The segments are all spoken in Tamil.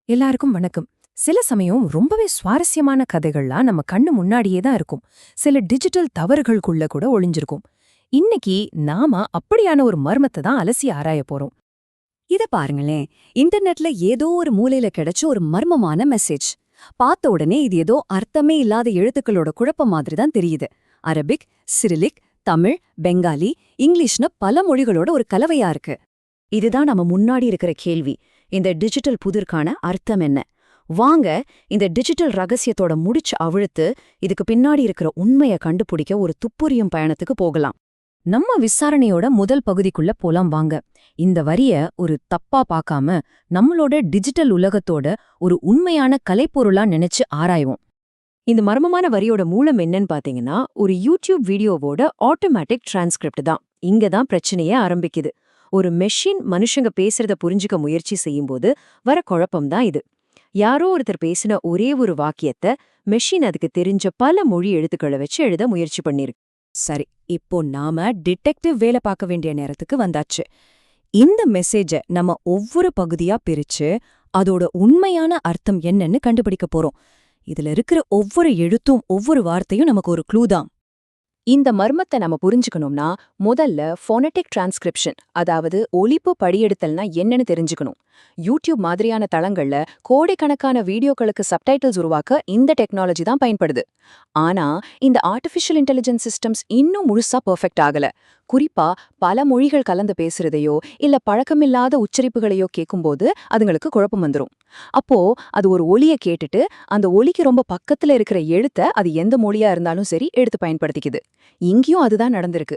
எல்லாருக்கும் வணக்கம். சில சமயம் ரொம்பவே சுவாரஸ்யமான கதைகள்லாம் நம்ம கண்ணு முன்னாடியே தான் இருக்கும். சில டிஜிட்டல் தவறுகளுக்குள்ள கூட ஒளிஞ்சிருக்கும். இன்னைக்கு நாம அப்படியான ஒரு மர்மத்தை தான் அலசி ஆராய போறோம். இத பாருங்களேன், இன்டர்நெட்ல ஏதோ ஒரு மூலையில கிடைச்ச ஒரு மர்மமான மெசேஜ். பார்த்த உடனே இது ஏதோ அர்த்தமே இல்லாத எழுத்துக்களோட குழப்பம் மாதிரி தான் தெரியுது. அரபிக், சிரிலிக், தமிழ், பெங்காலி, இங்கிலீஷ்னு பல மொழிகளோட ஒரு கலவையா இருக்கு. இதுதான் நம்ம முன்னாடி இருக்கிற கேள்வி. இந்த டிஜிட்டல் புதிர்க்கான அர்த்தம் என்ன? வாங்க இந்த டிஜிட்டல் ரகசியத்தோட முடிச்சு அவிழ்த்து இதுக்கு பின்னாடி இருக்கிற உண்மையை கண்டுபிடிக்க ஒரு துப்புரியும் பயணத்துக்கு போகலாம். நம்ம விசாரணையோட முதல் பகுதிக்குள்ள போலாம் வாங்க. இந்த வரிய ஒரு தப்பா பார்க்காம நம்மளோட டிஜிட்டல் உலகத்தோட ஒரு உண்மையான கலைப்பொருளா நினைச்சு ஆராய்வோம். இந்த மர்மமான வரியோட மூலம் என்னன்னு பாத்தீங்கன்னா, ஒரு யூடியூப் வீடியோவோட ஆட்டோமேட்டிக் டிரான்ஸ்கிரிப்ட் தான். இங்க தான் பிரச்சனையே ஆரம்பிக்குது. ஒரு மெஷின் மனுஷங்க பேசுறத புரிஞ்சுக்க முயற்சி செய்யும்போது வர குழப்பம் தான் இது. யாரோ ஒருத்தர் பேசின ஒரே ஒரு வாக்கியத்தை மெஷின் அதுக்கு தெரிஞ்ச பல மொழி எழுத்துக்களை வச்சு எழுத முயற்சி பண்ணிருக்கு. சரி, இப்போ நாம டிடெக்டிவ் வேலை பார்க்க வேண்டிய நேரத்துக்கு வந்தாச்சு. இந்த மெசேஜ நம்ம ஒவ்வொரு பகுதியா பிரிச்சு அதோட உண்மையான அர்த்தம் என்னன்னு கண்டுபிடிக்க போறோம். இதுல இருக்கிற ஒவ்வொரு எழுத்தும் ஒவ்வொரு வார்த்தையும் நமக்கு ஒரு க்ளூ தான். இந்த மர்மத்தை நம்ம புரிஞ்சுக்கணும்னா முதல்ல ஃபோனடிக் டிரான்ஸ்கிரிப்ஷன், அதாவது ஒலிப்பு படியெடுத்தல்னா என்னன்னு தெரிஞ்சுக்கணும். யூடியூப் மாதிரியான தளங்கள்ல கோடிக்கணக்கான வீடியோக்களுக்கு சப்டைட்டில்ஸ் உருவாக்க இந்த டெக்னாலஜி தான் பயன்படுது. ஆனா இந்த ஆர்டிஃபிஷியல் இன்டெலிஜென்ஸ் சிஸ்டம்ஸ் இன்னும் முழுசா பெர்ஃபெக்ட் ஆகல. குறிப்பா பல மொழிகள் கலந்து பேசுறதையோ இல்ல பழக்கமில்லாத உச்சரிப்புகளையோ கேட்கும்போது அதுங்களுக்கு குழப்பம் வந்துரும். அப்போ அது ஒரு ஒலிய கேட்டுட்டு அந்த ஒலிக்கு ரொம்ப பக்கத்துல இருக்கிற எழுத்த அது எந்த மொழியா இருந்தாலும் சரி எடுத்து பயன்படுத்திக்குது. இங்கேயும் அதுதான் நடந்திருக்கு.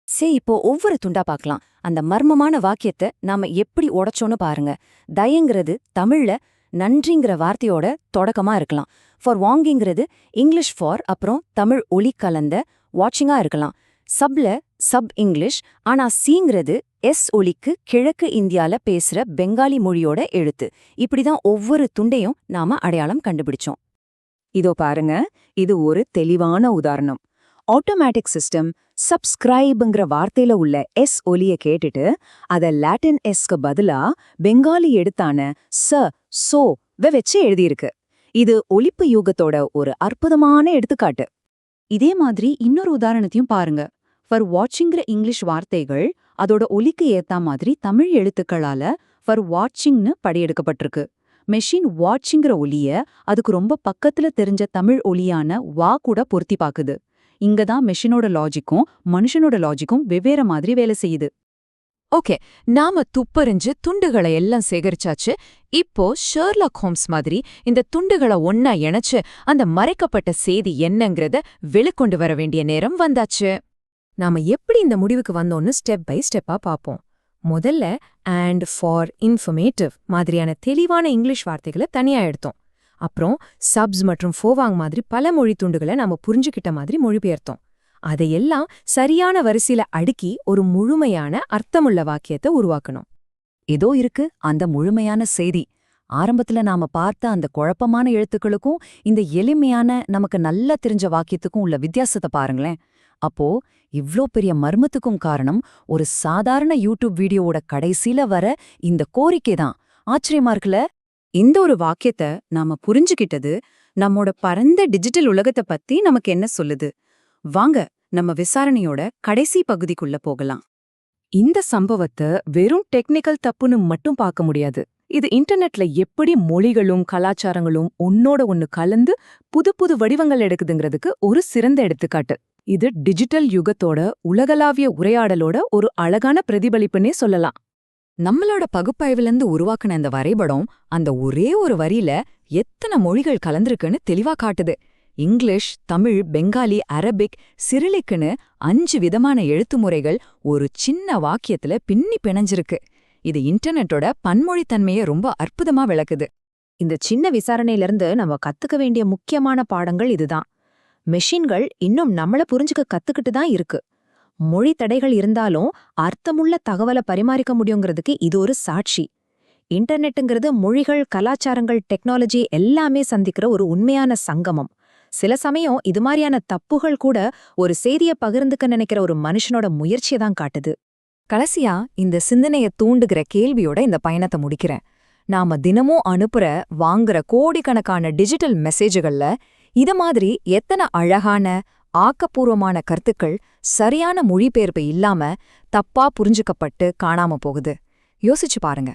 சரி, இப்போ ஒவ்வொரு துண்டா பார்க்கலாம். அந்த மர்மமான வாக்கியத்தை நாம எப்படி உடைச்சோன்னு பாருங்க. தயங்கிறது தமிழ்ல நன்றிங்கிற வார்த்தையோட தொடக்கமா இருக்கலாம். ஃபார் வாங்கிங்கிறது இங்கிலீஷ் ஃபார், அப்புறம் தமிழ் ஒலி கலந்த வாட்சிங்கா இருக்கலாம். சப்ல சப் இங்கிலீஷ், ஆனா சீங்கிறது எஸ் ஒலிக்கு கிழக்கு இந்தியால பேசுற பெங்காலி மொழியோட எழுத்து. இப்படிதான் ஒவ்வொரு துண்டையும் நாம அடையாளம் கண்டுபிடிச்சோம். இதோ பாருங்க, இது ஒரு தெளிவான உதாரணம். ஆட்டோமேட்டிக் சிஸ்டம் சப்ஸ்கிரைப்ங்கிற வார்த்தையில உள்ள எஸ் ஒலிய கேட்டுட்டு அத லாட்டின் எஸ்க்கு பதிலா பெங்காலி எழுத்தான ச சோ வச்சு எழுதியிருக்கு. இது ஒலிப்பு யூகத்தோட ஒரு அற்புதமான எடுத்துக்காட்டு. இதே மாதிரி இன்னொரு உதாரணத்தையும் பாருங்க. ஃபார் வாட்சிங்கிற இங்கிலீஷ் வார்த்தைகள் அதோட ஒலிக்கு ஏத்தா மாதிரி தமிழ் எழுத்துக்களால ஃபார் வாட்சிங்னு படியெடுக்கப்பட்டிருக்கு. மெஷின் வாட்சிங்கிற ஒலிய அதுக்கு ரொம்ப பக்கத்துல தெரிஞ்ச தமிழ் ஒலியான வா கூட பொருத்தி பாக்குது. இங்கதான் மெஷினோட லாஜிக்கும் மனுஷனோட லாஜிக்கும் வெவ்வேறு மாதிரி வேலை செய்யுது. ஓகே, நாம துப்பறிஞ்சு துண்டுகளை எல்லாம் சேகரிச்சாச்சு. இப்போ ஷெர்லாக் ஹோம்ஸ் மாதிரி இந்த துண்டுகளை ஒன்னா இணைச்சு அந்த மறைக்கப்பட்ட செய்தி என்னங்கிறத வெளிக்கொண்டு வர வேண்டிய நேரம் வந்தாச்சு. நாம எப்படி இந்த முடிவுக்கு வந்தோம்னு ஸ்டெப் பை ஸ்டெப்பா பாப்போம். முதல்ல அண்ட், ஃபார், இன்ஃபர்மேட்டிவ் மாதிரியான தெளிவான இங்கிலீஷ் வார்த்தைகளை தனியா எடுத்தோம். அப்புறம் சப்ஸ் மற்றும் ஃபோவாங் மாதிரி பல மொழி துண்டுகளை நாம புரிஞ்சுக்கிட்ட மாதிரி மொழிபெயர்த்தோம். அதையெல்லாம் சரியான வரிசையில அடுக்கி ஒரு முழுமையான அர்த்தமுள்ள வாக்கியத்தை உருவாக்கணும். ஏதோ இருக்கு அந்த முழுமையான செய்தி. ஆரம்பத்துல நாம பார்த்த அந்த குழப்பமான எழுத்துக்களுக்கும் இந்த எளிமையான நமக்கு நல்லா தெரிஞ்ச வாக்கியத்துக்கும் உள்ள வித்தியாசத்தை பாருங்களேன். அப்போ இவ்ளோ பெரிய மர்மத்துக்கும் காரணம் ஒரு சாதாரண யூடியூப் வீடியோவோட கடைசியில வர இந்த கோரிக்கை தான். ஆச்சரியமா இருக்குல்ல? இந்த ஒரு வாக்கியத்தை நாம புரிஞ்சுக்கிட்டது நம்மோட பரந்த டிஜிட்டல் உலகத்தை பத்தி நமக்கு என்ன சொல்லுது? வாங்க நம்ம விசாரணையோட கடைசி பகுதிக்குள்ள போகலாம். இந்த சம்பவத்தை வெறும் டெக்னிக்கல் தப்புன்னு மட்டும் பார்க்க முடியாது. இது இன்டர்நெட்ல எப்படி மொழிகளும் கலாச்சாரங்களும் ஒன்னோட ஒன்னு கலந்து புது புது வடிவங்கள் எடுக்குதுங்கிறதுக்கு ஒரு சிறந்த எடுத்துக்காட்டு. இது டிஜிட்டல் யுகத்தோட உலகளாவிய உரையாடலோட ஒரு அழகான பிரதிபலிப்புன்னே சொல்லலாம். நம்மளோட பகுப்பாய்விலிருந்து உருவாக்குன இந்த வரைபடம் அந்த ஒரே ஒரு வரியில எத்தனை மொழிகள் கலந்திருக்குன்னு தெளிவா காட்டுது. இங்கிலீஷ், தமிழ், பெங்காலி, அரபிக், சிரிலிக்குன்னு 5 விதமான எழுத்து முறைகள் ஒரு சின்ன வாக்கியத்துல பின்னி பிணைஞ்சிருக்கு. இது இன்டர்நெட்டோட பன்மொழித்தன்மையை ரொம்ப அற்புதமா விளக்குது. இந்த சின்ன விசாரணையிலிருந்து நம்ம கத்துக்க வேண்டிய முக்கியமான பாடங்கள் இதுதான். மெஷின்கள் இன்னும் நம்மள புரிஞ்சுக்க கத்துக்கிட்டு தான் இருக்கு. மொழி தடைகள் இருந்தாலும் அர்த்தமுள்ள தகவலை பரிமாறிக்க முடியுங்கிறதுக்கு இது ஒரு சாட்சி. இன்டர்நெட்டுங்கிறது மொழிகள், கலாச்சாரங்கள், டெக்னாலஜி எல்லாமே சந்திக்கிற ஒரு உண்மையான சங்கமம். சில சமயம் இது மாதிரியான தப்புகள் கூட ஒரு செய்தியை பகிர்ந்துக்க நினைக்கிற ஒரு மனுஷனோட முயற்சியை தான் காட்டுது. கடைசியா இந்த சிந்தனையை தூண்டுகிற கேள்வியோட இந்த பயணத்தை முடிக்கிறேன். நாம தினமும் அனுப்புற வாங்குற கோடிக்கணக்கான டிஜிட்டல் மெசேஜுகள்ல இத மாதிரி எத்தனை அழகான ஆக்கப்பூர்வமான கருத்துக்கள் சரியான மொழிபெயர்ப்பு இல்லாம தப்பா புரிஞ்சுக்கப்பட்டு காணாம போகுது. யோசிச்சு பாருங்க.